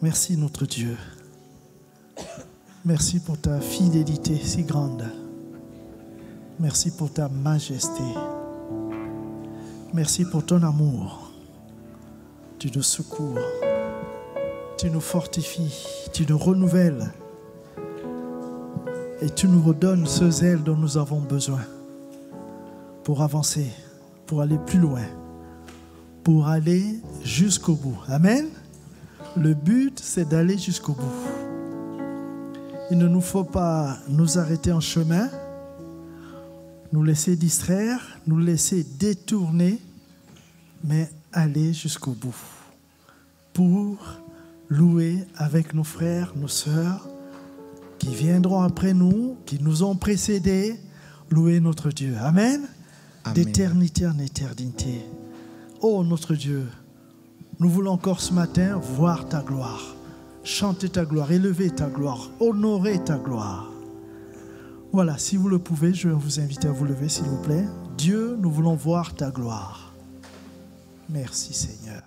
Merci notre Dieu. Merci pour ta fidélité si grande. Merci pour ta majesté. Merci pour ton amour. Tu nous secours. Tu nous fortifies. Tu nous renouvelles. Et tu nous redonnes ce zèle dont nous avons besoin pour avancer, pour aller plus loin, pour aller jusqu'au bout. Amen. Le but, c'est d'aller jusqu'au bout. Il ne nous faut pas nous arrêter en chemin, nous laisser distraire, nous laisser détourner, mais aller jusqu'au bout pour louer avec nos frères, nos sœurs qui viendront après nous, qui nous ont précédés, louer notre Dieu. Amen. Amen. D'éternité en éternité. Oh notre Dieu, nous voulons encore ce matin voir ta gloire, chanter ta gloire, élever ta gloire, honorer ta gloire. Voilà, si vous le pouvez, je vais vous inviter à vous lever, s'il vous plaît. Dieu, nous voulons voir ta gloire. Merci Seigneur.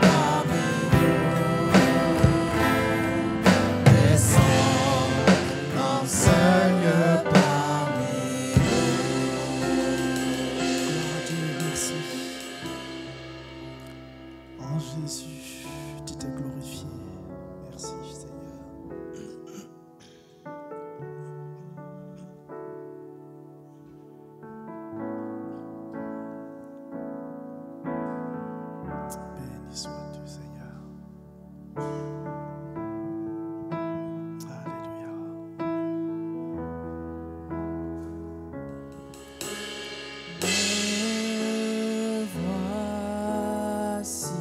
parmi nous. Descends, enseigne parmi nous. Gloire à Dieu, merci. En Jésus, tu t'es glorifié. Merci Seigneur. Béni sois-tu Seigneur. Alléluia. Me voici,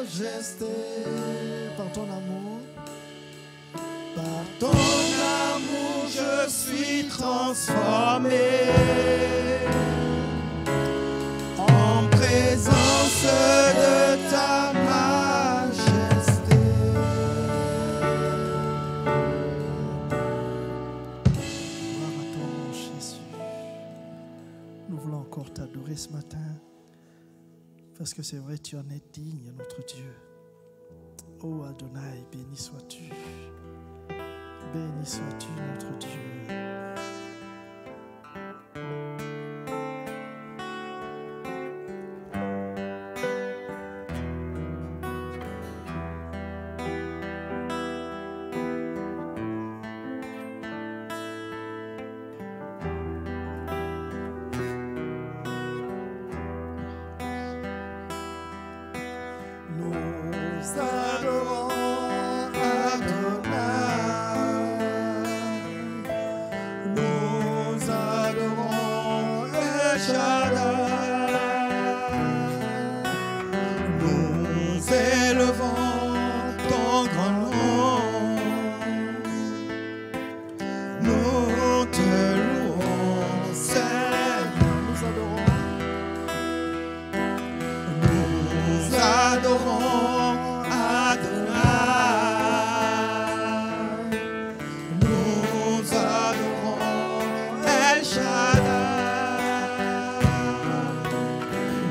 Majesté, par ton amour, par ton amour je suis transformé en présence de ta majesté. gloire à toi, mon Jésus. Nous voulons encore t'adorer ce matin, parce que c'est vrai, tu en es digne, notre Dieu. Oh Adonai, béni sois-tu. Béni sois-tu, notre Dieu. Nous adorons Adonai. Nous adorons El Shaddai. Nous élevons ton grand nom. Nous te louons, Seigneur. Nous adorons Adonai. Nous adorons El Shaddai.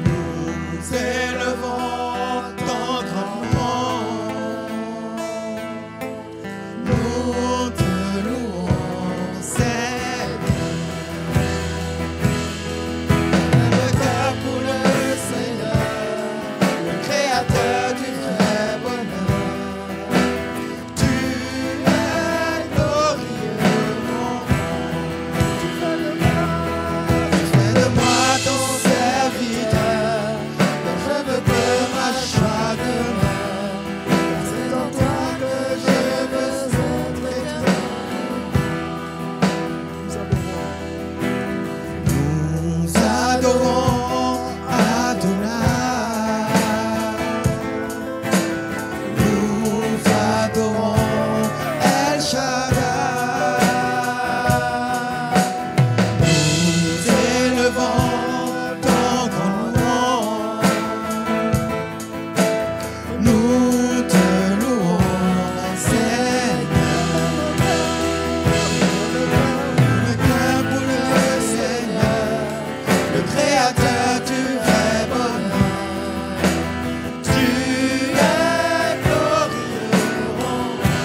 Nous élevons ton grand nom. Nous te louons, Seigneur. Le cœur pour le Seigneur, le Créateur du vrai bonheur. Tu es glorieux, mon roi. Tu fais de moi ton serviteur, car je veux que ma joie demeure. Car c'est en toi que je veux être éternel. Nous adorons Adonai. Nous adorons El Shaddai. Nous élevons ton grand nom. Nous te louons, Seigneur. Le cœur pour le Seigneur, le Créateur du vrai bonheur. Tu es glorieux, mon roi.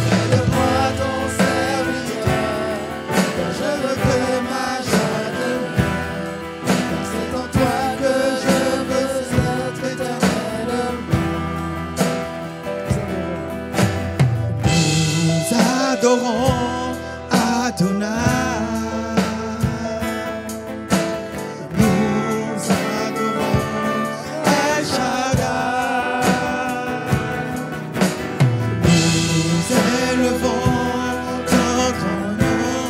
Fais de moi ton serviteur, car je veux que ma joie demeure. Car c'est en toi que je veux être éternellement. Nous adorons Adonai. Nous adorons El Shaddai. Nous élevons ton grand nom.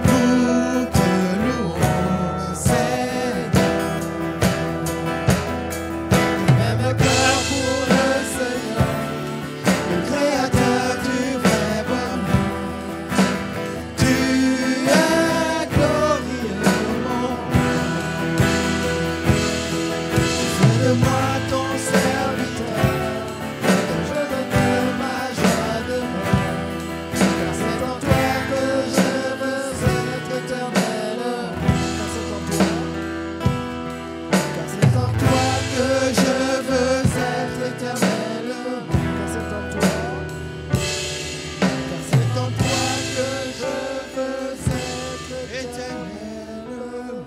Nous te louons, Seigneur. Même cœur pour le Seigneur, le Créateur du vrai bonheur. Tu es glorieux, mon roi. Fais de moi ton serviteur, car je veux que ma joie demeure. Car c'est en toi que je veux être éternellement. Car c'est en toi que je veux être éternellement. Car c'est en toi que je veux être éternellement.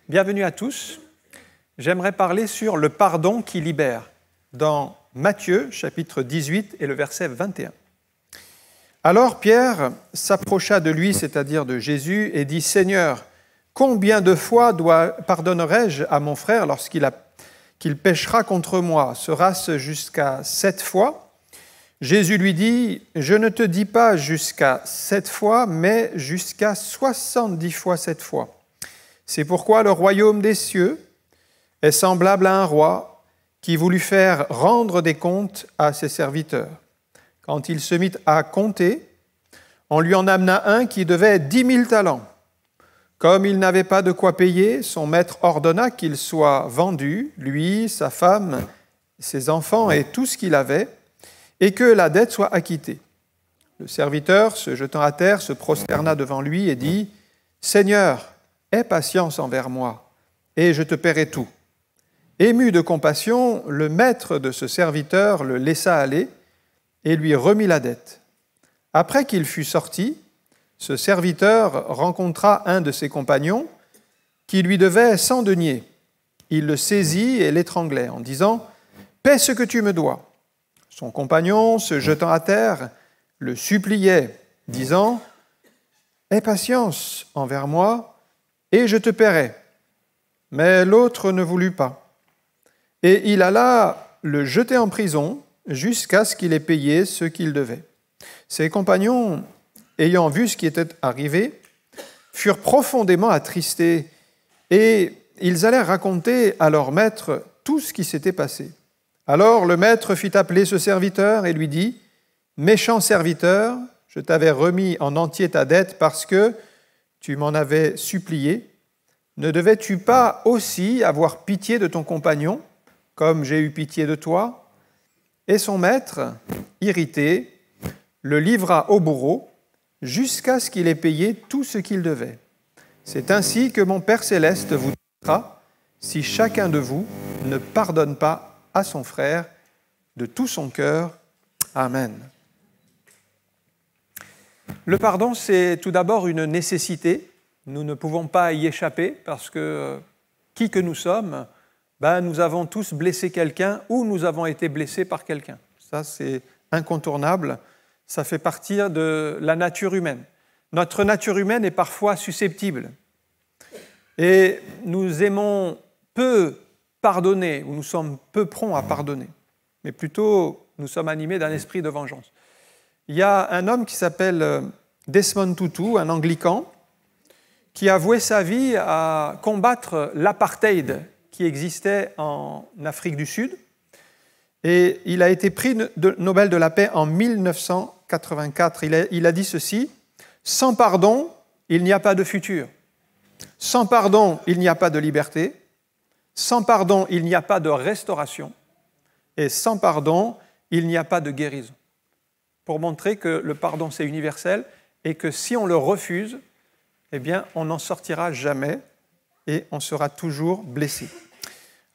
Bienvenue à tous. j'aimerais parler sur le pardon qui libère, dans Matthieu, chapitre 18 et le verset 21. Alors Pierre s'approcha de lui, c'est-à-dire de Jésus, et dit « Seigneur, combien de fois pardonnerai-je à mon frère qu'il péchera contre moi? Sera-ce jusqu'à 7 fois ?» Jésus lui dit « Je ne te dis pas jusqu'à 7 fois, mais jusqu'à 70 fois 7 fois. C'est pourquoi le royaume des cieux est semblable à un roi qui voulut faire rendre des comptes à ses serviteurs. Quand il se mit à compter, on lui en amena un qui devait 10 000 talents. Comme il n'avait pas de quoi payer, son maître ordonna qu'il soit vendu, lui, sa femme, ses enfants et tout ce qu'il avait, et que la dette soit acquittée. Le serviteur, se jetant à terre, se prosterna devant lui et dit « Seigneur, aie patience envers moi, et je te paierai tout. » Ému de compassion, le maître de ce serviteur le laissa aller et lui remit la dette. Après qu'il fut sorti, ce serviteur rencontra un de ses compagnons qui lui devait 100 deniers. Il le saisit et l'étranglait en disant « Paie ce que tu me dois. » Son compagnon, se jetant à terre, le suppliait, disant « Aie patience envers moi, et je te paierai. » Mais l'autre ne voulut pas. Et il alla le jeter en prison jusqu'à ce qu'il ait payé ce qu'il devait. Ses compagnons, ayant vu ce qui était arrivé, furent profondément attristés et ils allèrent raconter à leur maître tout ce qui s'était passé. Alors le maître fit appeler ce serviteur et lui dit « Méchant serviteur, je t'avais remis en entier ta dette parce que tu m'en avais supplié. Ne devais-tu pas aussi avoir pitié de ton compagnon, comme j'ai eu pitié de toi ?» Et son maître, irrité, le livra au bourreau jusqu'à ce qu'il ait payé tout ce qu'il devait. C'est ainsi que mon Père céleste vous dira si chacun de vous ne pardonne pas à son frère de tout son cœur. Amen. Le pardon, c'est tout d'abord une nécessité. Nous ne pouvons pas y échapper parce que qui que nous sommes, nous avons tous blessé quelqu'un ou nous avons été blessés par quelqu'un. Ça, c'est incontournable. Ça fait partie de la nature humaine. Notre nature humaine est parfois susceptible. Et nous aimons peu pardonner, ou nous sommes peu prompts à pardonner. Mais plutôt, nous sommes animés d'un esprit de vengeance. Il y a un homme qui s'appelle Desmond Tutu, un anglican, qui a voué sa vie à combattre l'apartheid qui existait en Afrique du Sud. Et il a été prix Nobel de la paix en 1984. Il a dit ceci, « Sans pardon, il n'y a pas de futur. Sans pardon, il n'y a pas de liberté. Sans pardon, il n'y a pas de restauration. Et sans pardon, il n'y a pas de guérison. » Pour montrer que le pardon, c'est universel et que si on le refuse, eh bien, on n'en sortira jamais et on sera toujours blessé.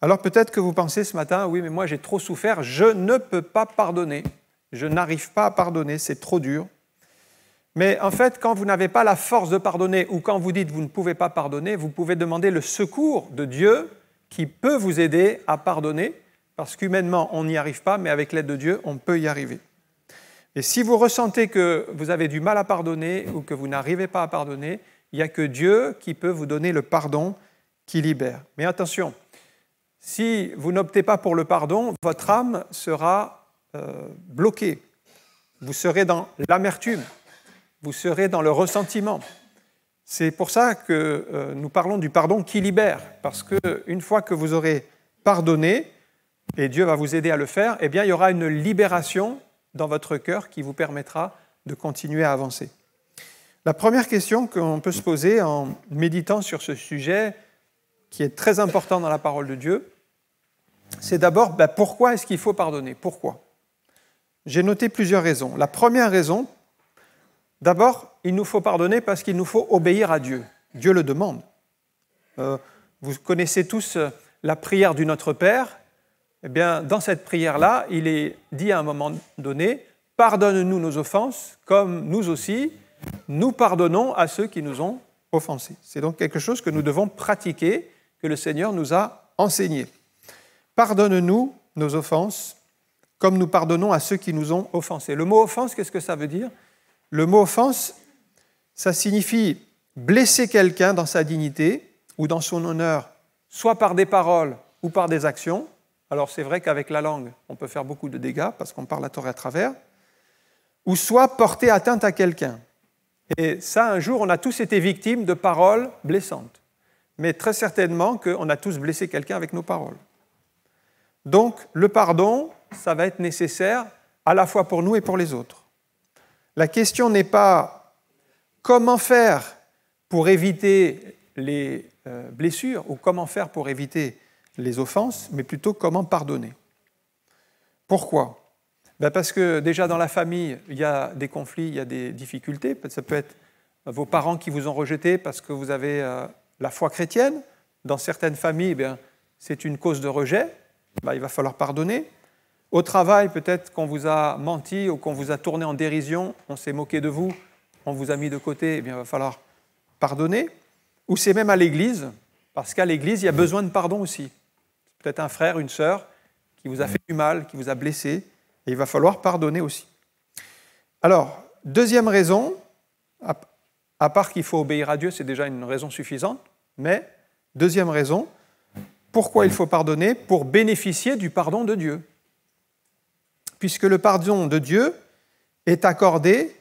Alors peut-être que vous pensez ce matin, oui, mais moi j'ai trop souffert, je ne peux pas pardonner, je n'arrive pas à pardonner, c'est trop dur. Mais en fait, quand vous n'avez pas la force de pardonner ou quand vous dites que vous ne pouvez pas pardonner, vous pouvez demander le secours de Dieu qui peut vous aider à pardonner, parce qu'humainement on n'y arrive pas, mais avec l'aide de Dieu, on peut y arriver. Et si vous ressentez que vous avez du mal à pardonner ou que vous n'arrivez pas à pardonner, il n'y a que Dieu qui peut vous donner le pardon qui libère. Mais attention, si vous n'optez pas pour le pardon, votre âme sera bloquée. Vous serez dans l'amertume, vous serez dans le ressentiment. C'est pour ça que nous parlons du pardon qui libère, parce qu'une fois que vous aurez pardonné, et Dieu va vous aider à le faire, eh bien, il y aura une libération dans votre cœur qui vous permettra de continuer à avancer. La première question qu'on peut se poser en méditant sur ce sujet, qui est très important dans la parole de Dieu, c'est d'abord, pourquoi est-ce qu'il faut pardonner? Pourquoi? J'ai noté plusieurs raisons. La première raison, d'abord, il nous faut pardonner parce qu'il nous faut obéir à Dieu. Dieu le demande. Vous connaissez tous la prière du Notre Père. Eh bien, dans cette prière-là, il est dit à un moment donné, « Pardonne-nous nos offenses, comme nous aussi, nous pardonnons à ceux qui nous ont offensés. » C'est donc quelque chose que nous devons pratiquer, que le Seigneur nous a enseigné. Pardonne-nous nos offenses, comme nous pardonnons à ceux qui nous ont offensés. Le mot offense, qu'est-ce que ça veut dire? Le mot offense, ça signifie blesser quelqu'un dans sa dignité ou dans son honneur, soit par des paroles ou par des actions. Alors c'est vrai qu'avec la langue, on peut faire beaucoup de dégâts parce qu'on parle la Torah à travers, ou soit porter atteinte à quelqu'un. Et ça, un jour, on a tous été victimes de paroles blessantes. Mais très certainement qu'on a tous blessé quelqu'un avec nos paroles. Donc, le pardon, ça va être nécessaire à la fois pour nous et pour les autres. La question n'est pas comment faire pour éviter les blessures ou comment faire pour éviter les offenses, mais plutôt comment pardonner. Pourquoi? Parce que déjà dans la famille, il y a des conflits, il y a des difficultés. Ça peut être vos parents qui vous ont rejeté parce que vous avez la foi chrétienne. Dans certaines familles, c'est une cause de rejet. Il va falloir pardonner. Au travail, peut-être qu'on vous a menti ou qu'on vous a tourné en dérision, on s'est moqué de vous, on vous a mis de côté, il va falloir pardonner. Ou c'est même à l'église, parce qu'à l'église, il y a besoin de pardon aussi. Peut-être un frère, une sœur qui vous a fait du mal, qui vous a blessé, et il va falloir pardonner aussi. Alors, deuxième raison, à part qu'il faut obéir à Dieu, c'est déjà une raison suffisante, mais deuxième raison, pourquoi il faut pardonner? Pour bénéficier du pardon de Dieu. Puisque le pardon de Dieu est accordé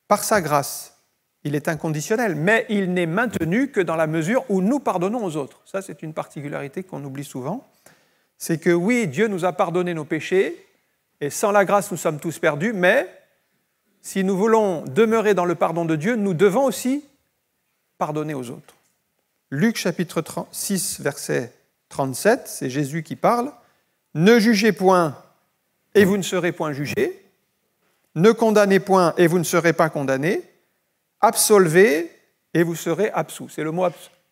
par sa grâce. Il est inconditionnel, mais il n'est maintenu que dans la mesure où nous pardonnons aux autres. Ça, c'est une particularité qu'on oublie souvent. C'est que oui, Dieu nous a pardonné nos péchés, et sans la grâce, nous sommes tous perdus, mais si nous voulons demeurer dans le pardon de Dieu, nous devons aussi pardonner aux autres. Luc chapitre 6, verset 37, c'est Jésus qui parle. « Ne jugez point, et vous ne serez point jugés. Ne condamnez point, et vous ne serez pas condamnés. Absolvez, et vous serez absous. » C'est le mot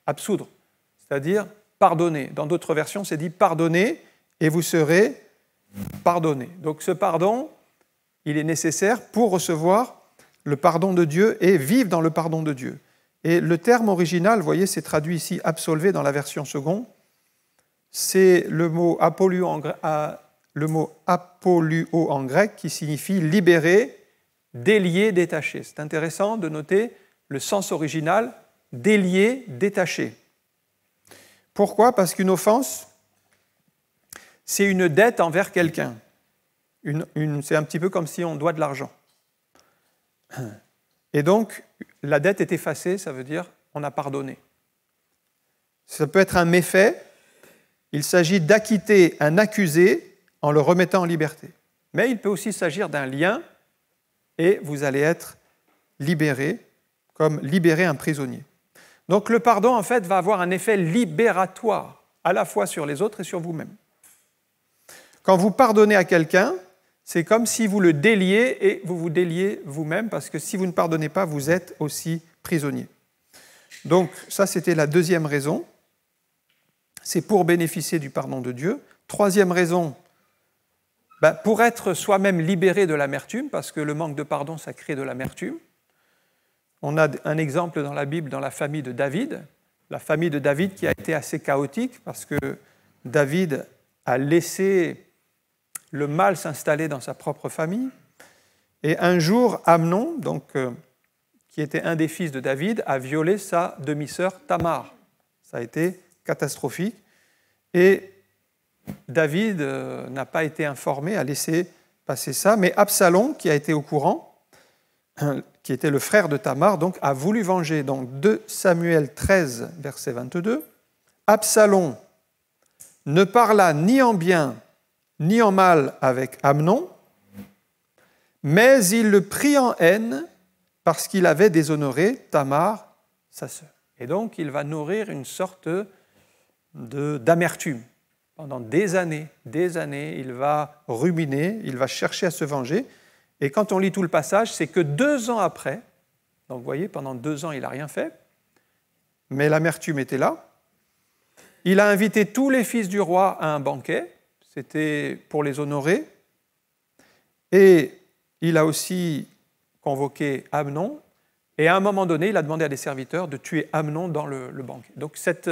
absoudre, c'est-à-dire pardonner. Dans d'autres versions, c'est dit pardonnez, et vous serez pardonnés. Donc ce pardon, il est nécessaire pour recevoir le pardon de Dieu et vivre dans le pardon de Dieu. Et le terme original, vous voyez, c'est traduit ici absolvé dans la version seconde. C'est le mot apoluo en grec qui signifie libérer, délier, détacher. C'est intéressant de noter le sens original, délier, détacher. Pourquoi? Parce qu'une offense, c'est une dette envers quelqu'un. C'est un petit peu comme si on doit de l'argent. Et donc, la dette est effacée, ça veut dire on a pardonné. Ça peut être un méfait. Il s'agit d'acquitter un accusé en le remettant en liberté. Mais il peut aussi s'agir d'un lien et vous allez être libéré, comme libérer un prisonnier. Donc le pardon, en fait, va avoir un effet libératoire, à la fois sur les autres et sur vous-même. Quand vous pardonnez à quelqu'un, c'est comme si vous le déliez et vous vous déliez vous-même, parce que si vous ne pardonnez pas, vous êtes aussi prisonnier. Donc ça, c'était la deuxième raison. C'est pour bénéficier du pardon de Dieu. Troisième raison, pour être soi-même libéré de l'amertume, parce que le manque de pardon, ça crée de l'amertume. On a un exemple dans la Bible, dans la famille de David. La famille de David qui a été assez chaotique, parce que David a laissé le mal s'installer dans sa propre famille. Et un jour, Amnon, qui était un des fils de David, a violé sa demi-sœur Tamar. Ça a été catastrophique. Et David n'a pas été informé, a laissé passer ça. Mais Absalom, qui a été au courant, qui était le frère de Tamar, donc, a voulu venger. Donc 2 Samuel 13, verset 22. Absalom ne parla ni en bien ni en mal avec Amnon, mais il le prit en haine parce qu'il avait déshonoré Tamar, sa sœur. Et donc, il va nourrir une sorte d'amertume. Pendant des années, il va ruminer, il va chercher à se venger. Et quand on lit tout le passage, c'est que 2 ans après, donc vous voyez, pendant 2 ans, il n'a rien fait, mais l'amertume était là. Il a invité tous les fils du roi à un banquet, c'était pour les honorer. Et il a aussi convoqué Amnon. Et à un moment donné, il a demandé à des serviteurs de tuer Amnon dans le banquet. Donc cette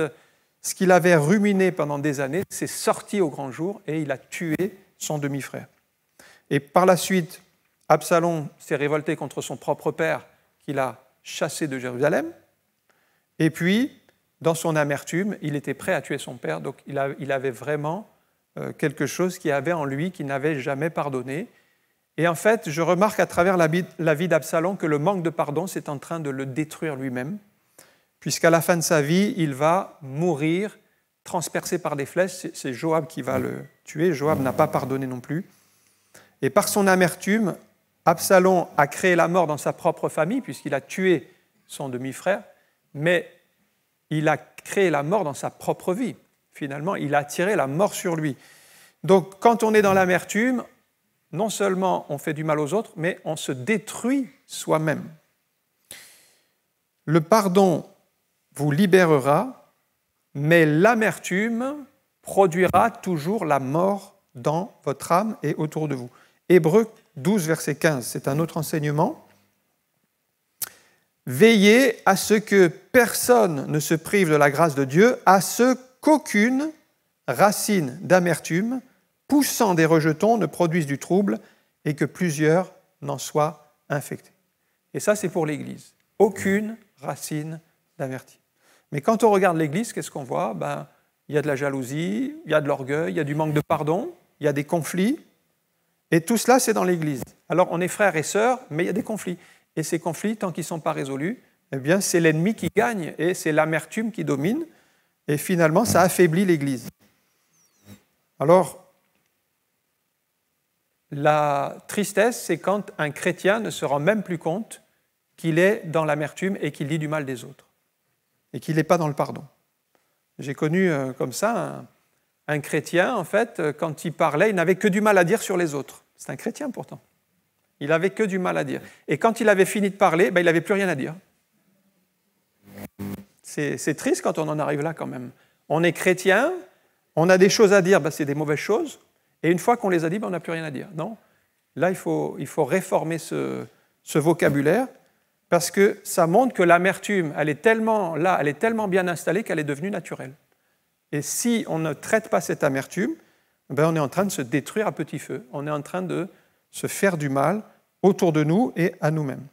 ce qu'il avait ruminé pendant des années, c'est sorti au grand jour et il a tué son demi-frère. Et par la suite, Absalom s'est révolté contre son propre père qu'il a chassé de Jérusalem. Et puis, dans son amertume, il était prêt à tuer son père. Donc il avait vraiment quelque chose qu'il avait en lui qu'il n'avait jamais pardonné. Et en fait, je remarque à travers la vie d'Absalom que le manque de pardon, c'est en train de le détruire lui-même, puisqu'à la fin de sa vie, il va mourir transpercé par des flèches. C'est Joab qui va le tuer. Joab n'a pas pardonné non plus. Et par son amertume, Absalom a créé la mort dans sa propre famille, puisqu'il a tué son demi-frère, mais il a créé la mort dans sa propre vie. Finalement, il a attiré la mort sur lui. Donc, quand on est dans l'amertume, non seulement on fait du mal aux autres, mais on se détruit soi-même. Le pardon vous libérera, mais l'amertume produira toujours la mort dans votre âme et autour de vous. Hébreux 12, verset 15, c'est un autre enseignement. Veillez à ce que personne ne se prive de la grâce de Dieu, à ce qu'aucune racine d'amertume poussant des rejetons ne produise du trouble et que plusieurs n'en soient infectés. Et ça, c'est pour l'Église. Aucune racine d'amertume. Mais quand on regarde l'Église, qu'est-ce qu'on voit ? Il y a de la jalousie, il y a de l'orgueil, il y a du manque de pardon, il y a des conflits. Et tout cela, c'est dans l'Église. Alors, on est frères et sœurs, mais il y a des conflits. Et ces conflits, tant qu'ils ne sont pas résolus, eh bien, c'est l'ennemi qui gagne et c'est l'amertume qui domine. Et finalement, ça affaiblit l'Église. Alors, la tristesse, c'est quand un chrétien ne se rend même plus compte qu'il est dans l'amertume et qu'il dit du mal des autres. Et qu'il n'est pas dans le pardon. J'ai connu comme ça un chrétien, en fait, quand il parlait, il n'avait que du mal à dire sur les autres. C'est un chrétien pourtant. Il n'avait que du mal à dire. Et quand il avait fini de parler, il n'avait plus rien à dire. C'est triste quand on en arrive là quand même. On est chrétien, on a des choses à dire, c'est des mauvaises choses, et une fois qu'on les a dit, on n'a plus rien à dire. Non, là, il faut réformer ce vocabulaire, parce que ça montre que l'amertume, elle est tellement là, elle est tellement bien installée qu'elle est devenue naturelle. Et si on ne traite pas cette amertume, on est en train de se détruire à petit feu. On est en train de se faire du mal autour de nous et à nous-mêmes.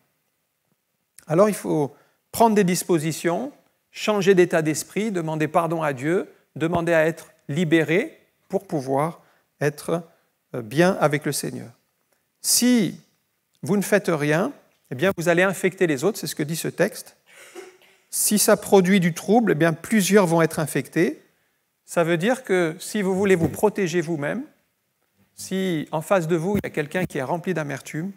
Alors il faut prendre des dispositions, changer d'état d'esprit, demander pardon à Dieu, demander à être libéré pour pouvoir être bien avec le Seigneur. Si vous ne faites rien, eh bien vous allez infecter les autres, c'est ce que dit ce texte. Si ça produit du trouble, eh bien plusieurs vont être infectés. Ça veut dire que si vous voulez vous protéger vous-même, si en face de vous, il y a quelqu'un qui est rempli d'amertume,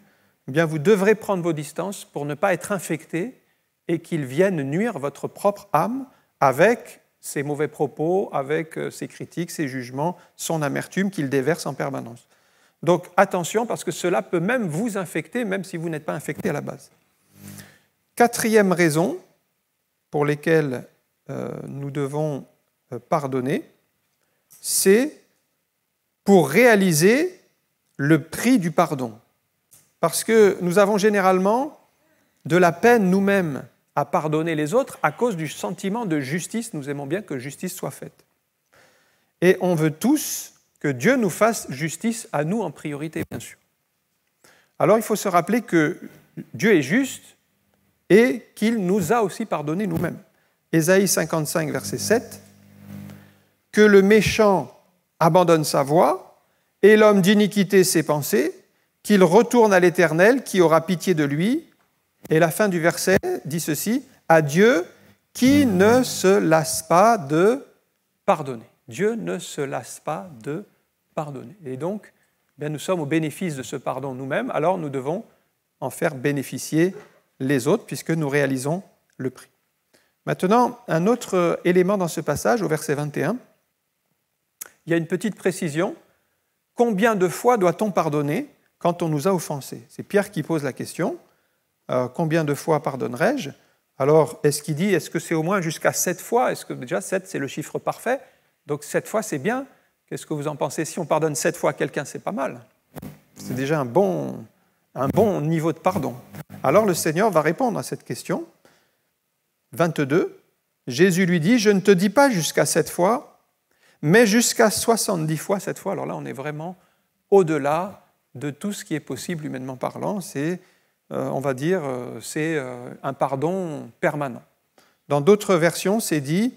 eh bien vous devrez prendre vos distances pour ne pas être infecté et qu'il vienne nuire votre propre âme avec ses mauvais propos, avec ses critiques, ses jugements, son amertume qu'il déverse en permanence. Donc attention, parce que cela peut même vous infecter, même si vous n'êtes pas infecté à la base. Quatrième raison pour laquelle nous devons pardonner, c'est pour réaliser le prix du pardon. Parce que nous avons généralement de la peine nous-mêmes à pardonner les autres à cause du sentiment de justice. Nous aimons bien que justice soit faite. Et on veut tous que Dieu nous fasse justice à nous en priorité, bien sûr. Alors il faut se rappeler que Dieu est juste et qu'il nous a aussi pardonné nous-mêmes. Ésaïe 55, verset 7, « Que le méchant abandonne sa voie et l'homme d'iniquité ses pensées, qu'il retourne à l'Éternel qui aura pitié de lui. » Et la fin du verset dit ceci, « À Dieu qui ne se lasse pas de pardonner. » Dieu ne se lasse pas de pardonner. Et donc, nous sommes au bénéfice de ce pardon nous-mêmes, alors nous devons en faire bénéficier les autres puisque nous réalisons le prix. Maintenant, un autre élément dans ce passage, au verset 21, il y a une petite précision. Combien de fois doit-on pardonner quand on nous a offensés ? C'est Pierre qui pose la question. Combien de fois pardonnerai-je ? Alors, est-ce que c'est au moins jusqu'à 7 fois ? Est-ce que déjà 7, c'est le chiffre parfait ? Donc 7 fois, c'est bien. Qu'est-ce que vous en pensez ? Si on pardonne 7 fois à quelqu'un, c'est pas mal. C'est déjà un bon niveau de pardon. Alors le Seigneur va répondre à cette question. 22. Jésus lui dit, je ne te dis pas jusqu'à 7 fois, mais jusqu'à 70 fois 7 fois. Alors là, on est vraiment au-delà de tout ce qui est possible humainement parlant. C'est, on va dire, c'est un pardon permanent. Dans d'autres versions, c'est dit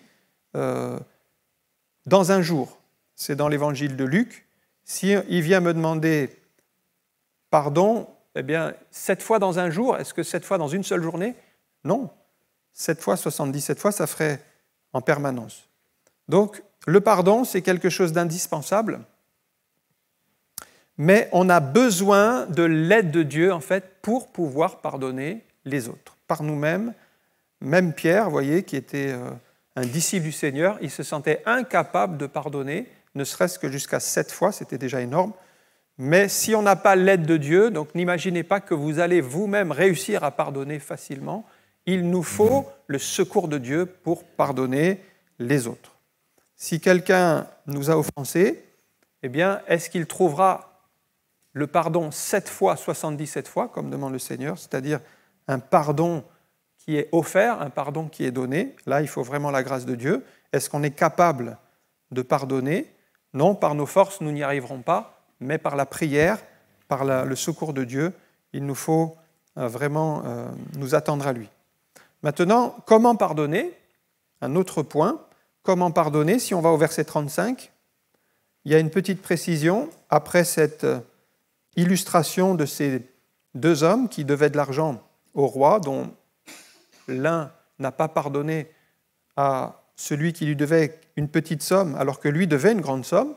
dans un jour. C'est dans l'évangile de Luc. S'il vient me demander pardon, eh bien, 7 fois dans un jour, est-ce que 7 fois dans une seule journée? Non. 7 fois, 77 fois, ça ferait en permanence. Donc, le pardon, c'est quelque chose d'indispensable, mais on a besoin de l'aide de Dieu, en fait, pour pouvoir pardonner les autres. Par nous-mêmes, même Pierre, vous voyez, qui était un disciple du Seigneur, il se sentait incapable de pardonner, ne serait-ce que jusqu'à 7 fois, c'était déjà énorme. Mais si on n'a pas l'aide de Dieu, donc n'imaginez pas que vous allez vous-même réussir à pardonner facilement, il nous faut le secours de Dieu pour pardonner les autres. Si quelqu'un nous a offensés, eh bien, est-ce qu'il trouvera le pardon 7 fois, 77 fois, comme demande le Seigneur, c'est-à-dire un pardon qui est offert, un pardon qui est donné? Là, il faut vraiment la grâce de Dieu. Est-ce qu'on est capable de pardonner? Non, par nos forces, nous n'y arriverons pas, mais par la prière, par le secours de Dieu, il nous faut vraiment nous attendre à lui. Maintenant, comment pardonner? Un autre point, comment pardonner? Si on va au verset 35, il y a une petite précision après cette illustration de ces deux hommes qui devaient de l'argent au roi, dont l'un n'a pas pardonné à celui qui lui devait une petite somme, alors que lui devait une grande somme.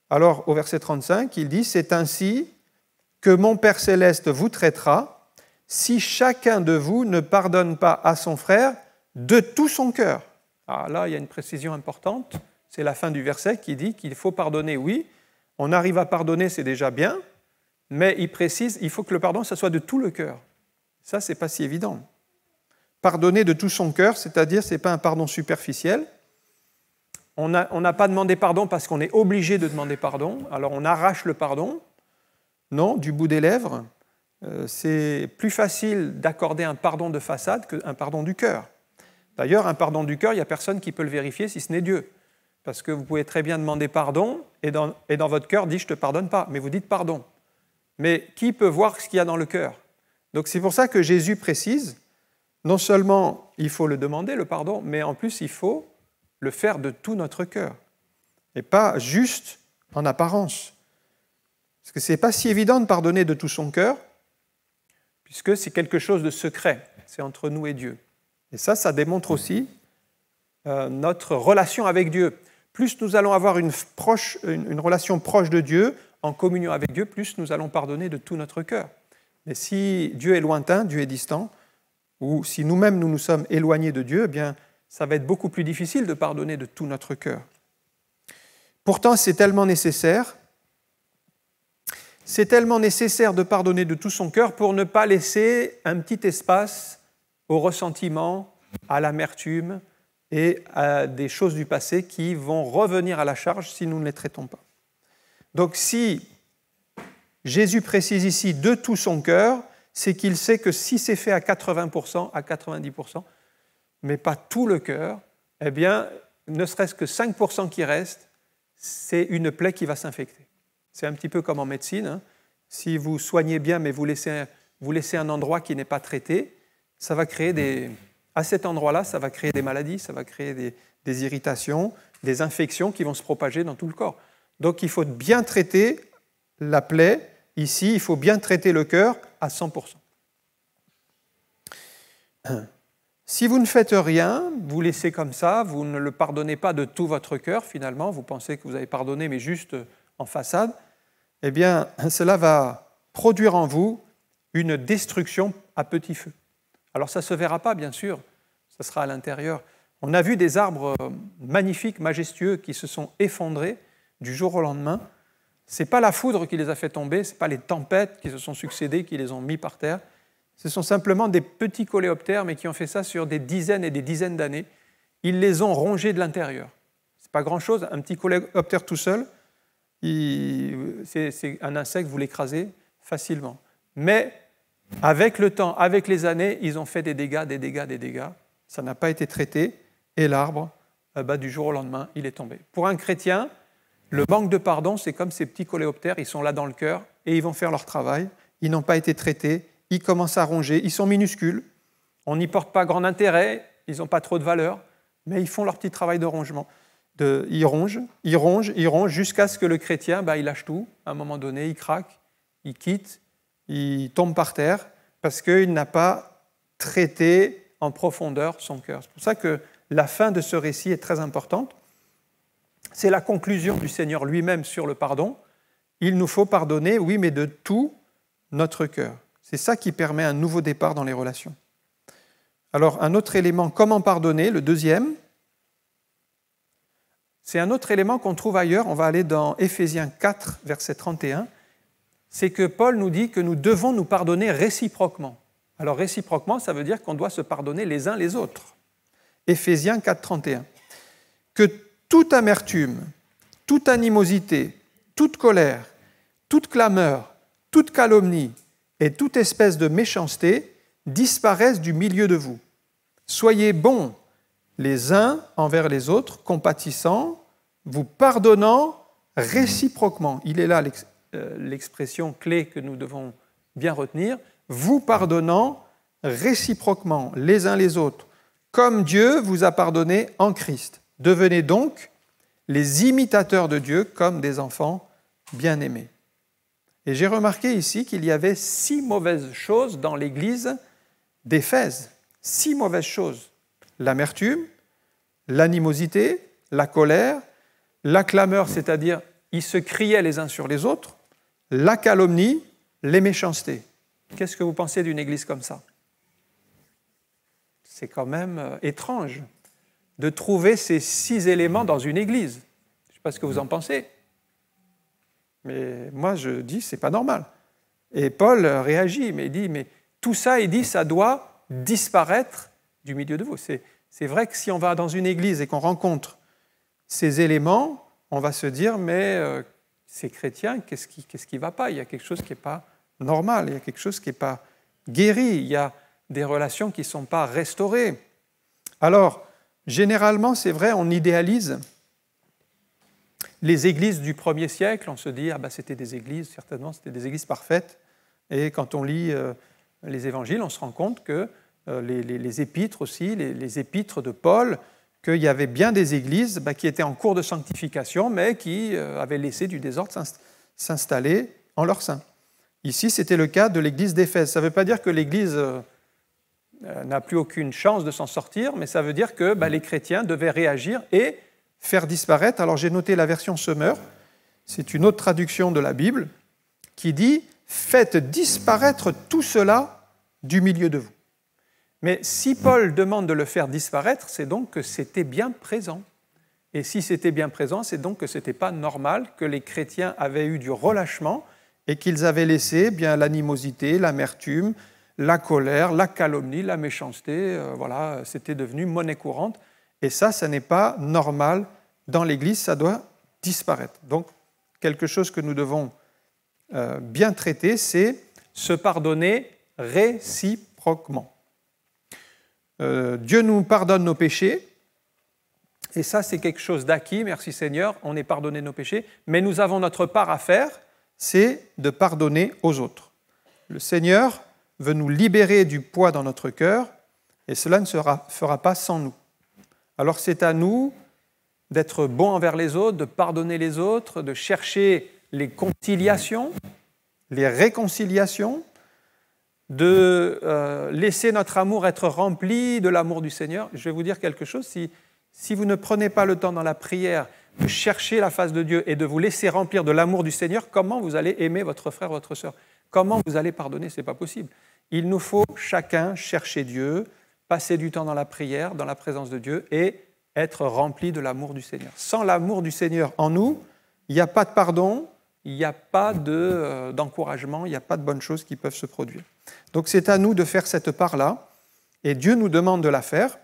Alors, au verset 35, il dit « C'est ainsi que mon Père céleste vous traitera si chacun de vous ne pardonne pas à son frère de tout son cœur. » Alors là, il y a une précision importante. C'est la fin du verset qui dit qu'il faut pardonner, oui. On arrive à pardonner, c'est déjà bien, mais il précise, il faut que le pardon, ça soit de tout le cœur. Ça, ce n'est pas si évident. Pardonner de tout son cœur, c'est-à-dire, ce n'est pas un pardon superficiel. On n'a pas demandé pardon parce qu'on est obligé de demander pardon, alors on arrache le pardon. Non, du bout des lèvres, c'est plus facile d'accorder un pardon de façade qu'un pardon du cœur. D'ailleurs, un pardon du cœur, il n'y a personne qui peut le vérifier si ce n'est Dieu. Parce que vous pouvez très bien demander pardon et dans votre cœur dire « je ne te pardonne pas », mais vous dites pardon. Mais qui peut voir ce qu'il y a dans le cœur? Donc c'est pour ça que Jésus précise, non seulement il faut le demander, le pardon, mais en plus il faut le faire de tout notre cœur, et pas juste en apparence. Parce que ce n'est pas si évident de pardonner de tout son cœur, puisque c'est quelque chose de secret, c'est entre nous et Dieu. Et ça démontre aussi notre relation avec Dieu. Plus nous allons avoir une relation proche de Dieu, en communion avec Dieu, plus nous allons pardonner de tout notre cœur. Mais si Dieu est lointain, Dieu est distant, ou si nous-mêmes nous sommes éloignés de Dieu, eh bien, ça va être beaucoup plus difficile de pardonner de tout notre cœur. Pourtant, c'est tellement nécessaire de pardonner de tout son cœur pour ne pas laisser un petit espace au ressentiment, à l'amertume et à des choses du passé qui vont revenir à la charge si nous ne les traitons pas. Donc si Jésus précise ici de tout son cœur, c'est qu'il sait que si c'est fait à 80%, à 90%, mais pas tout le cœur, eh bien, ne serait-ce que 5% qui reste, c'est une plaie qui va s'infecter. C'est un petit peu comme en médecine, hein. Si vous soignez bien, mais vous laissez un endroit qui n'est pas traité, ça va créer à cet endroit-là, ça va créer des maladies, ça va créer des irritations, des infections qui vont se propager dans tout le corps. Donc il faut bien traiter la plaie. Ici, il faut bien traiter le cœur à 100%. Si vous ne faites rien, vous laissez comme ça, vous ne le pardonnez pas de tout votre cœur, finalement, vous pensez que vous avez pardonné, mais juste en façade, eh bien, cela va produire en vous une destruction à petit feu. Alors, ça ne se verra pas, bien sûr, ça sera à l'intérieur. On a vu des arbres magnifiques, majestueux, qui se sont effondrés du jour au lendemain. Ce n'est pas la foudre qui les a fait tomber, ce n'est pas les tempêtes qui se sont succédées, qui les ont mis par terre. Ce sont simplement des petits coléoptères, mais qui ont fait ça sur des dizaines et des dizaines d'années. Ils les ont rongés de l'intérieur. Ce n'est pas grand-chose, un petit coléoptère tout seul, c'est un insecte, vous l'écrasez facilement. Mais avec le temps, avec les années, ils ont fait des dégâts. Ça n'a pas été traité. et l'arbre, du jour au lendemain, il est tombé. Pour un chrétien, le manque de pardon, c'est comme ces petits coléoptères, ils sont là dans le cœur et ils vont faire leur travail. Ils n'ont pas été traités, ils commencent à ronger, ils sont minuscules, on n'y porte pas grand intérêt, ils n'ont pas trop de valeur, mais ils font leur petit travail de rongement. Ils rongent, jusqu'à ce que le chrétien, il lâche tout. À un moment donné, il craque, il quitte, il tombe par terre, parce qu'il n'a pas traité en profondeur son cœur. C'est pour ça que la fin de ce récit est très importante. C'est la conclusion du Seigneur lui-même sur le pardon. Il nous faut pardonner, oui, mais de tout notre cœur. C'est ça qui permet un nouveau départ dans les relations. Alors, un autre élément, comment pardonner, le deuxième, c'est un autre élément qu'on trouve ailleurs. On va aller dans Éphésiens 4, verset 31. C'est que Paul nous dit que nous devons nous pardonner réciproquement. Alors, réciproquement, ça veut dire qu'on doit se pardonner les uns les autres. Éphésiens 4, 31. Que toute amertume, toute animosité, toute colère, toute clameur, toute calomnie et toute espèce de méchanceté disparaissent du milieu de vous. Soyez bons les uns envers les autres, compatissants, vous pardonnant réciproquement. Il est là l'expression clé que nous devons bien retenir. Vous pardonnant réciproquement les uns les autres, comme Dieu vous a pardonné en Christ. Devenez donc les imitateurs de Dieu comme des enfants bien-aimés. Et j'ai remarqué ici qu'il y avait 6 mauvaises choses dans l'église d'Éphèse. 6 mauvaises choses. L'amertume, l'animosité, la colère, la clameur, c'est-à-dire ils se criaient les uns sur les autres, la calomnie, les méchancetés. Qu'est-ce que vous pensez d'une église comme ça? C'est quand même étrange de trouver ces 6 éléments dans une église. Je ne sais pas ce que vous en pensez, mais moi je dis c'est pas normal. Et Paul réagit, mais il dit mais tout ça, il dit ça doit disparaître du milieu de vous. C'est vrai que si on va dans une église et qu'on rencontre ces éléments, on va se dire mais ces chrétiens, qu'est-ce qui ne va pas? Il y a quelque chose qui n'est pas normal, il y a quelque chose qui n'est pas guéri, il y a des relations qui ne sont pas restaurées. Alors, généralement, c'est vrai, on idéalise les églises du 1er siècle, on se dit c'était des églises, certainement c'était des églises parfaites, et quand on lit les évangiles, on se rend compte que les épîtres aussi, les épîtres de Paul, qu'il y avait bien des églises qui étaient en cours de sanctification, mais qui avaient laissé du désordre s'installer en leur sein. Ici, c'était le cas de l'église d'Éphèse. Ça ne veut pas dire que l'église n'a plus aucune chance de s'en sortir, mais ça veut dire que les chrétiens devaient réagir et faire disparaître. Alors j'ai noté la version Semeur, c'est une autre traduction de la Bible, qui dit « Faites disparaître tout cela du milieu de vous ». Mais si Paul demande de le faire disparaître, c'est donc que c'était bien présent. Et si c'était bien présent, c'est donc que ce n'était pas normal que les chrétiens avaient eu du relâchement et qu'ils avaient laissé l'animosité, l'amertume, la colère, la calomnie, la méchanceté, c'était devenu monnaie courante. Et ça n'est pas normal dans l'Église, ça doit disparaître. Donc, quelque chose que nous devons bien traiter, c'est se pardonner réciproquement. Dieu nous pardonne nos péchés, et ça c'est quelque chose d'acquis, merci Seigneur, on est pardonné nos péchés, mais nous avons notre part à faire, c'est de pardonner aux autres. Le Seigneur veut nous libérer du poids dans notre cœur, et cela ne se fera pas sans nous. Alors c'est à nous d'être bons envers les autres, de pardonner les autres, de chercher les conciliations, les réconciliations, de laisser notre amour être rempli de l'amour du Seigneur. Je vais vous dire quelque chose, si vous ne prenez pas le temps dans la prière de chercher la face de Dieu et de vous laisser remplir de l'amour du Seigneur, comment vous allez aimer votre frère, votre sœur? Comment vous allez pardonner? Ce n'est pas possible. Il nous faut chacun chercher Dieu, passer du temps dans la prière, dans la présence de Dieu et être rempli de l'amour du Seigneur. Sans l'amour du Seigneur en nous, il n'y a pas de pardon, il n'y a pas d'encouragement, il n'y a pas de bonnes choses qui peuvent se produire. Donc c'est à nous de faire cette part-là, et Dieu nous demande de la faire,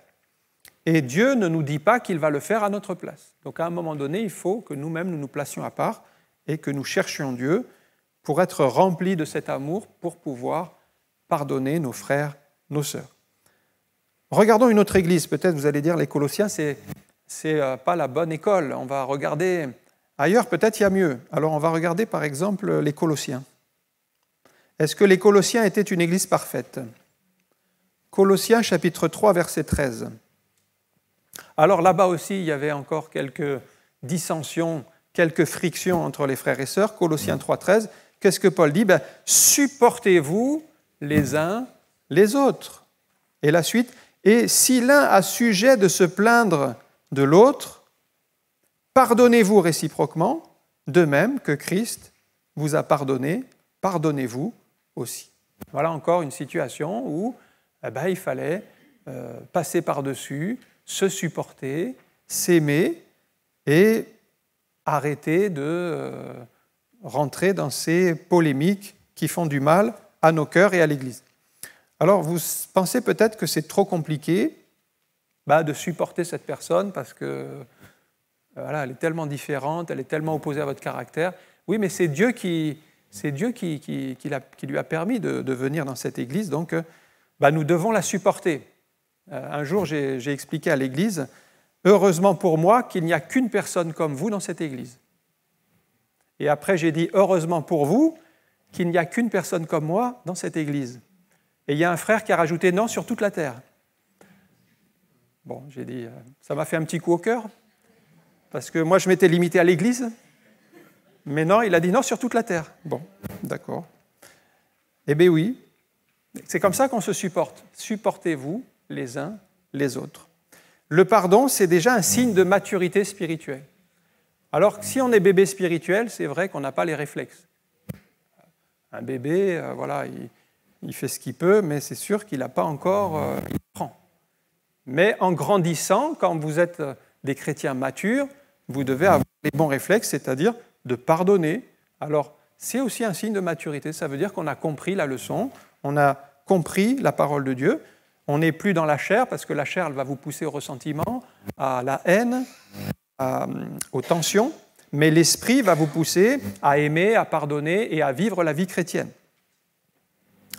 et Dieu ne nous dit pas qu'il va le faire à notre place. Donc à un moment donné, il faut que nous-mêmes nous nous placions à part, et que nous cherchions Dieu pour être remplis de cet amour, pour pouvoir pardonner nos frères, nos sœurs. Regardons une autre église. Peut-être vous allez dire les Colossiens, c'est pas la bonne école. On va regarder ailleurs, peut-être il y a mieux. Alors on va regarder par exemple les Colossiens. Est-ce que les Colossiens étaient une église parfaite? Colossiens chapitre 3, verset 13. Alors là-bas aussi, il y avait encore quelques dissensions, quelques frictions entre les frères et sœurs. Colossiens 3, 13. Qu'est-ce que Paul dit? Supportez-vous les uns les autres. Et la suite, et si l'un a sujet de se plaindre de l'autre, pardonnez-vous réciproquement, de même que Christ vous a pardonné, pardonnez-vous aussi. Voilà encore une situation où il fallait passer par-dessus, se supporter, s'aimer et arrêter de rentrer dans ces polémiques qui font du mal à nos cœurs et à l'Église. Alors, vous pensez peut-être que c'est trop compliqué de supporter cette personne parce que elle est tellement différente, elle est tellement opposée à votre caractère. Oui, mais c'est Dieu qui lui a permis de venir dans cette Église, donc nous devons la supporter. Un jour, j'ai expliqué à l'Église, heureusement pour moi qu'il n'y a qu'une personne comme vous dans cette Église. Et après, j'ai dit, heureusement pour vous qu'il n'y a qu'une personne comme moi dans cette Église. Et il y a un frère qui a rajouté non sur toute la terre. Bon, j'ai dit, ça m'a fait un petit coup au cœur, parce que moi je m'étais limité à l'Église, mais non, il a dit non sur toute la terre. Bon, d'accord. Eh bien oui, c'est comme ça qu'on se supporte. Supportez-vous les uns les autres. Le pardon, c'est déjà un signe de maturité spirituelle. Alors, si on est bébé spirituel, c'est vrai qu'on n'a pas les réflexes. Un bébé, il fait ce qu'il peut, mais c'est sûr qu'il n'a pas encore... il apprend. Mais en grandissant, quand vous êtes des chrétiens matures, vous devez avoir les bons réflexes, c'est-à-dire de pardonner. Alors, c'est aussi un signe de maturité. Ça veut dire qu'on a compris la leçon, on a compris la parole de Dieu. On n'est plus dans la chair, parce que la chair, elle va vous pousser au ressentiment, à la haine, aux tensions, mais l'esprit va vous pousser à aimer, à pardonner et à vivre la vie chrétienne.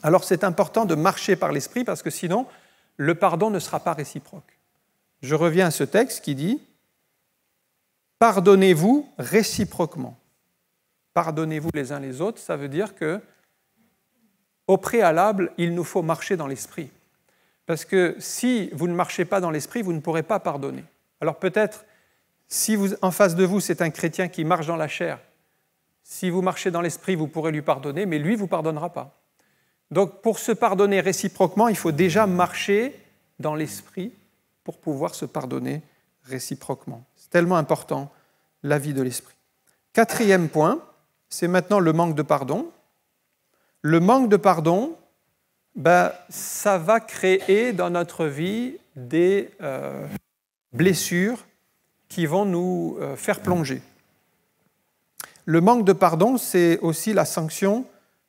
Alors c'est important de marcher par l'esprit, parce que sinon, le pardon ne sera pas réciproque. Je reviens à ce texte qui dit « Pardonnez-vous réciproquement ». Pardonnez-vous les uns les autres, ça veut dire que au préalable, il nous faut marcher dans l'esprit. Parce que si vous ne marchez pas dans l'esprit, vous ne pourrez pas pardonner. Alors peut-être, si en face de vous, c'est un chrétien qui marche dans la chair, si vous marchez dans l'esprit, vous pourrez lui pardonner, mais lui ne vous pardonnera pas. Donc pour se pardonner réciproquement, il faut déjà marcher dans l'esprit pour pouvoir se pardonner réciproquement. C'est tellement important, la vie de l'esprit. 4e point, c'est maintenant le manque de pardon. Le manque de pardon, ça va créer dans notre vie des blessures qui vont nous faire plonger. Le manque de pardon, c'est aussi la sanction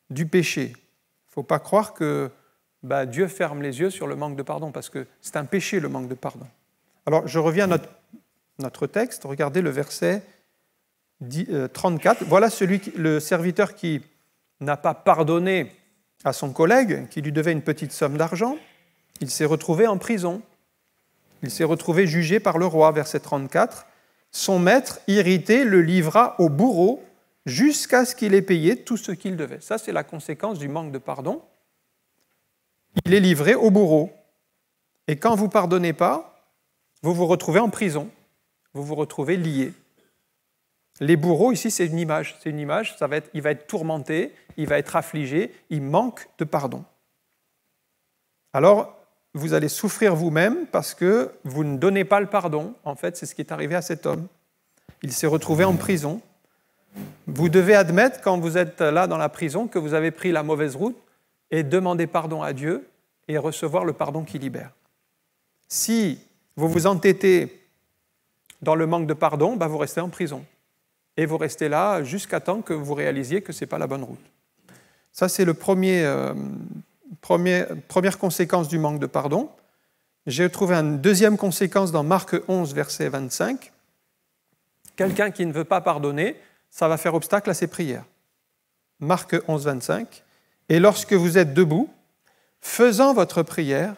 du péché. Il ne faut pas croire que Dieu ferme les yeux sur le manque de pardon, parce que c'est un péché, le manque de pardon. Alors, je reviens à notre texte. Regardez le verset 34. Voilà le serviteur qui n'a pas pardonné à son collègue, qui lui devait une petite somme d'argent. Il s'est retrouvé en prison. Il s'est retrouvé jugé par le roi, verset 34. Son maître, irrité, le livra au bourreau jusqu'à ce qu'il ait payé tout ce qu'il devait. Ça, c'est la conséquence du manque de pardon. Il est livré au bourreau. Et quand vous ne pardonnez pas, vous vous retrouvez en prison. Vous vous retrouvez lié. Les bourreaux, ici, c'est une image. C'est une image, il va être tourmenté, il va être affligé, il manque de pardon. Alors, vous allez souffrir vous-même parce que vous ne donnez pas le pardon. En fait, c'est ce qui est arrivé à cet homme. Il s'est retrouvé en prison. Vous devez admettre, quand vous êtes là dans la prison, que vous avez pris la mauvaise route et demander pardon à Dieu et recevoir le pardon qui libère. Si vous vous entêtez dans le manque de pardon, vous restez en prison. Et vous restez là jusqu'à temps que vous réalisiez que ce n'est pas la bonne route. Ça, c'est la première conséquence du manque de pardon. J'ai trouvé une deuxième conséquence dans Marc 11, verset 25. Quelqu'un qui ne veut pas pardonner, ça va faire obstacle à ses prières. Marc 11, 25. Et lorsque vous êtes debout, faisant votre prière,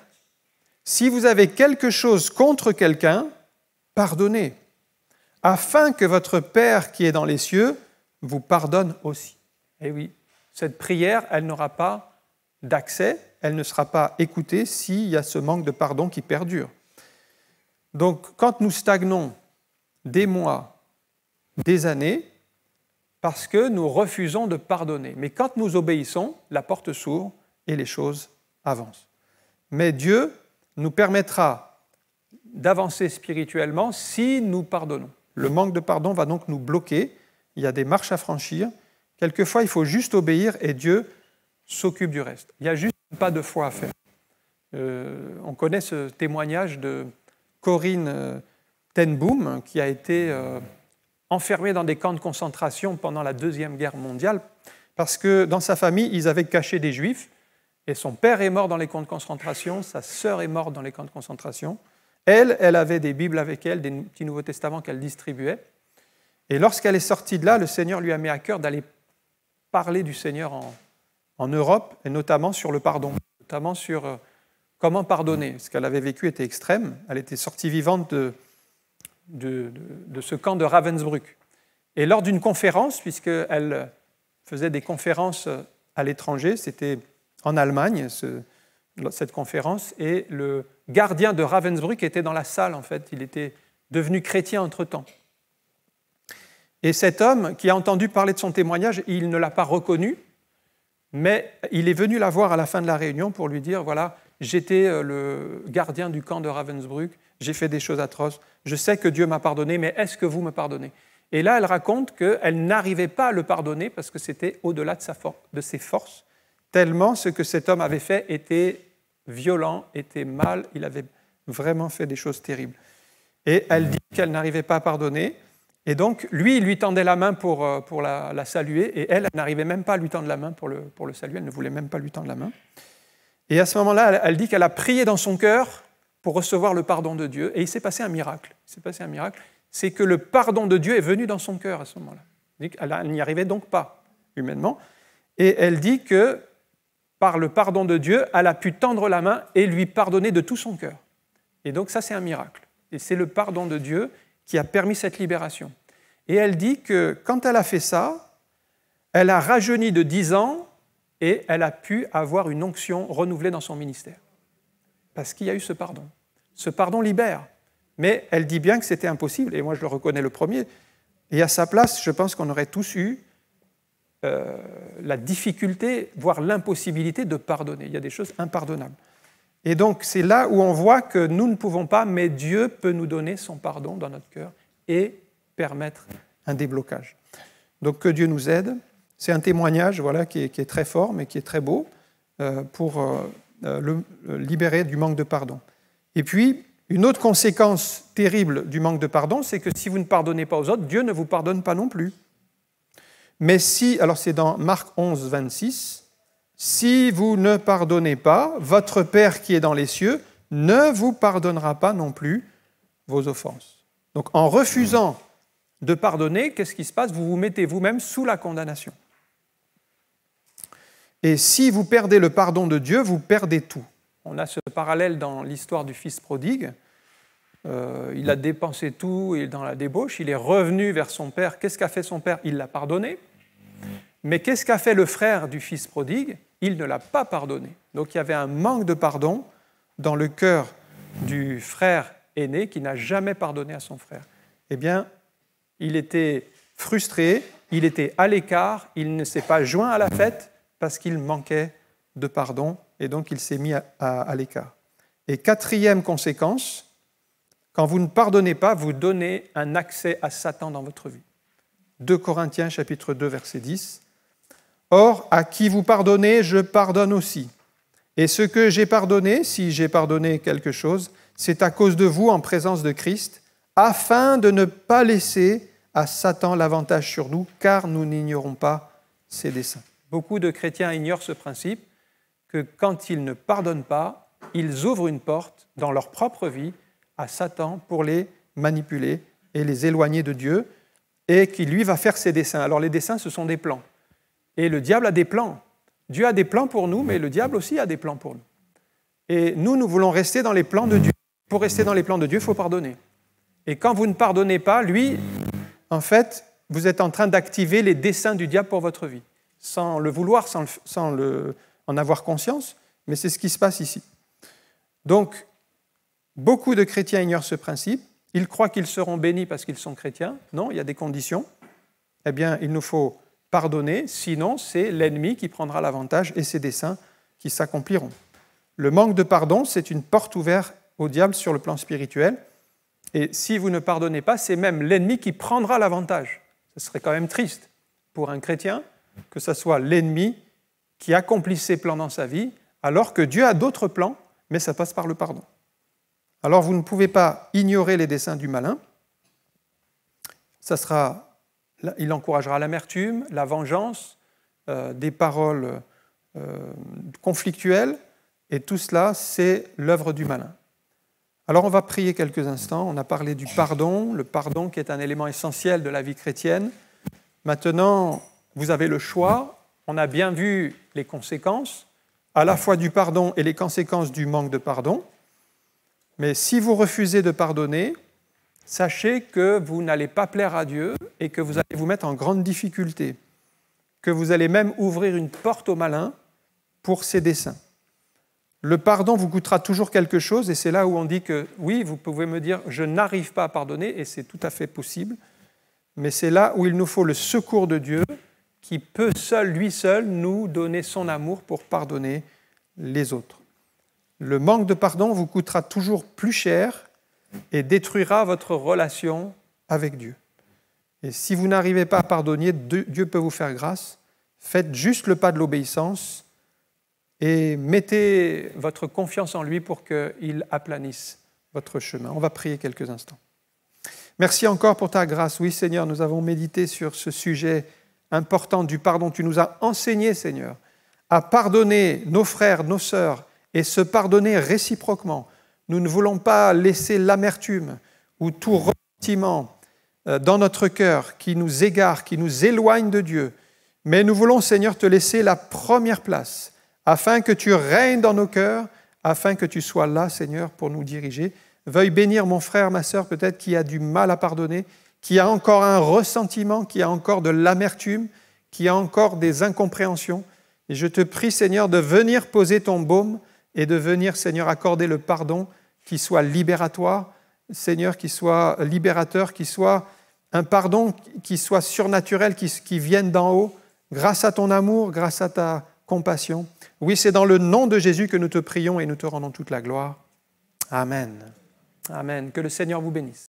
Si vous avez quelque chose contre quelqu'un, pardonnez, afin que votre Père qui est dans les cieux vous pardonne aussi. Et oui, cette prière, elle n'aura pas d'accès, elle ne sera pas écoutée s'il y a ce manque de pardon qui perdure. Donc, quand nous stagnons des mois, des années, parce que nous refusons de pardonner. Mais quand nous obéissons, la porte s'ouvre et les choses avancent. Mais Dieu nous permettra d'avancer spirituellement si nous pardonnons. Le manque de pardon va donc nous bloquer. Il y a des marches à franchir. Quelquefois, il faut juste obéir et Dieu s'occupe du reste. Il n'y a juste pas de foi à faire. On connaît ce témoignage de Corinne ten Boom, qui a été enfermée dans des camps de concentration pendant la Deuxième Guerre mondiale, parce que dans sa famille, ils avaient caché des Juifs, et son père est mort dans les camps de concentration, sa sœur est morte dans les camps de concentration. Elle avait des Bibles avec elle, des petits Nouveaux Testaments qu'elle distribuait. Et lorsqu'elle est sortie de là, le Seigneur lui a mis à cœur d'aller parler du Seigneur en Europe, et notamment sur le pardon, notamment sur comment pardonner. Ce qu'elle avait vécu était extrême. Elle était sortie vivante de ce camp de Ravensbrück. Et lors d'une conférence, puisqu'elle faisait des conférences à l'étranger, c'était en Allemagne, cette conférence, et le gardien de Ravensbrück était dans la salle, en fait. Il était devenu chrétien entre-temps. Et cet homme qui a entendu parler de son témoignage, il ne l'a pas reconnu, mais il est venu la voir à la fin de la réunion pour lui dire, voilà, j'étais le gardien du camp de Ravensbrück, j'ai fait des choses atroces, je sais que Dieu m'a pardonné, mais est-ce que vous me pardonnez? Et là, elle raconte qu'elle n'arrivait pas à le pardonner parce que c'était au-delà de ses forces, tellement ce que cet homme avait fait était violent, était mal, il avait vraiment fait des choses terribles. Et elle dit qu'elle n'arrivait pas à pardonner, et donc lui, il lui tendait la main pour la saluer, et elle n'arrivait même pas à lui tendre la main pour le saluer, elle ne voulait même pas lui tendre la main. Et à ce moment-là, elle dit qu'elle a prié dans son cœur pour recevoir le pardon de Dieu, et il s'est passé un miracle. C'est que le pardon de Dieu est venu dans son cœur à ce moment-là. Elle n'y arrivait donc pas, humainement. Et elle dit que par le pardon de Dieu, elle a pu tendre la main et lui pardonner de tout son cœur. Et donc ça, c'est un miracle. Et c'est le pardon de Dieu qui a permis cette libération. Et elle dit que quand elle a fait ça, elle a rajeuni de 10 ans et elle a pu avoir une onction renouvelée dans son ministère. Parce qu'il y a eu ce pardon. Ce pardon libère. Mais elle dit bien que c'était impossible, et moi je le reconnais le premier. Et à sa place, je pense qu'on aurait tous eu la difficulté, voire l'impossibilité de pardonner. Il y a des choses impardonnables. Et donc c'est là où on voit que nous ne pouvons pas, mais Dieu peut nous donner son pardon dans notre cœur et permettre un déblocage. Donc que Dieu nous aide. C'est un témoignage qui est très fort, mais qui est très beau pour le libérer du manque de pardon. Et puis, une autre conséquence terrible du manque de pardon, c'est que si vous ne pardonnez pas aux autres, Dieu ne vous pardonne pas non plus. Mais si, alors c'est dans Marc 11, 26, « Si vous ne pardonnez pas, votre Père qui est dans les cieux ne vous pardonnera pas non plus vos offenses. » Donc en refusant de pardonner, qu'est-ce qui se passe? Vous vous mettez vous-même sous la condamnation. Et si vous perdez le pardon de Dieu, vous perdez tout. On a ce parallèle dans l'histoire du fils prodigue. Il a dépensé tout et dans la débauche, il est revenu vers son père. Qu'est-ce qu'a fait son père? Il l'a pardonné. Mais qu'est-ce qu'a fait le frère du fils prodigue? Il ne l'a pas pardonné. Donc il y avait un manque de pardon dans le cœur du frère aîné qui n'a jamais pardonné à son frère. Eh bien, il était frustré, il était à l'écart, il ne s'est pas joint à la fête parce qu'il manquait de pardon et donc il s'est mis à l'écart. Et quatrième conséquence, quand vous ne pardonnez pas, vous donnez un accès à Satan dans votre vie. 2 Corinthiens chapitre 2 verset 10. « Or, à qui vous pardonnez, je pardonne aussi. Et ce que j'ai pardonné, si j'ai pardonné quelque chose, c'est à cause de vous en présence de Christ, afin de ne pas laisser à Satan l'avantage sur nous, car nous n'ignorons pas ses desseins. » Beaucoup de chrétiens ignorent ce principe, que quand ils ne pardonnent pas, ils ouvrent une porte dans leur propre vie à Satan pour les manipuler et les éloigner de Dieu, et qui, lui, va faire ses desseins. Alors les desseins, ce sont des plans. Et le diable a des plans. Dieu a des plans pour nous, mais le diable aussi a des plans pour nous. Et nous voulons rester dans les plans de Dieu. Pour rester dans les plans de Dieu, il faut pardonner. Et quand vous ne pardonnez pas, lui, en fait, vous êtes en train d'activer les desseins du diable pour votre vie, sans le vouloir, sans en avoir conscience, mais c'est ce qui se passe ici. Donc, beaucoup de chrétiens ignorent ce principe. Ils croient qu'ils seront bénis parce qu'ils sont chrétiens. Non, il y a des conditions. Eh bien, il nous faut pardonner, sinon c'est l'ennemi qui prendra l'avantage et ses desseins qui s'accompliront. Le manque de pardon, c'est une porte ouverte au diable sur le plan spirituel. Et si vous ne pardonnez pas, c'est même l'ennemi qui prendra l'avantage. Ce serait quand même triste pour un chrétien que ce soit l'ennemi qui accomplisse ses plans dans sa vie, alors que Dieu a d'autres plans, mais ça passe par le pardon. Alors vous ne pouvez pas ignorer les desseins du malin. Il encouragera l'amertume, la vengeance, des paroles conflictuelles, et tout cela, c'est l'œuvre du malin. Alors on va prier quelques instants. On a parlé du pardon, le pardon qui est un élément essentiel de la vie chrétienne. Maintenant, vous avez le choix. On a bien vu les conséquences, à la fois du pardon et les conséquences du manque de pardon. Mais si vous refusez de pardonner, sachez que vous n'allez pas plaire à Dieu et que vous allez vous mettre en grande difficulté, que vous allez même ouvrir une porte au malin pour ses desseins. Le pardon vous coûtera toujours quelque chose, et c'est là où on dit que, oui, vous pouvez me dire, je n'arrive pas à pardonner, et c'est tout à fait possible, mais c'est là où il nous faut le secours de Dieu, qui peut lui seul, nous donner son amour pour pardonner les autres. Le manque de pardon vous coûtera toujours plus cher et détruira votre relation avec Dieu. Et si vous n'arrivez pas à pardonner, Dieu peut vous faire grâce. Faites juste le pas de l'obéissance et mettez votre confiance en lui pour qu'il aplanisse votre chemin. On va prier quelques instants. Merci encore pour ta grâce. Oui, Seigneur, nous avons médité sur ce sujet important du pardon. Tu nous as enseigné, Seigneur, à pardonner nos frères, nos sœurs, et se pardonner réciproquement. Nous ne voulons pas laisser l'amertume ou tout ressentiment dans notre cœur qui nous égare, qui nous éloigne de Dieu. Mais nous voulons, Seigneur, te laisser la première place, afin que tu règnes dans nos cœurs, afin que tu sois là, Seigneur, pour nous diriger. Veuille bénir mon frère, ma sœur, peut-être qui a du mal à pardonner, qui a encore un ressentiment, qui a encore de l'amertume, qui a encore des incompréhensions. Et je te prie, Seigneur, de venir poser ton baume et de venir, Seigneur, accorder le pardon qui soit libératoire, Seigneur, qui soit libérateur, qui soit un pardon qui soit surnaturel, qui vienne d'en haut, grâce à ton amour, grâce à ta compassion. Oui, c'est dans le nom de Jésus que nous te prions et nous te rendons toute la gloire. Amen. Amen. Que le Seigneur vous bénisse.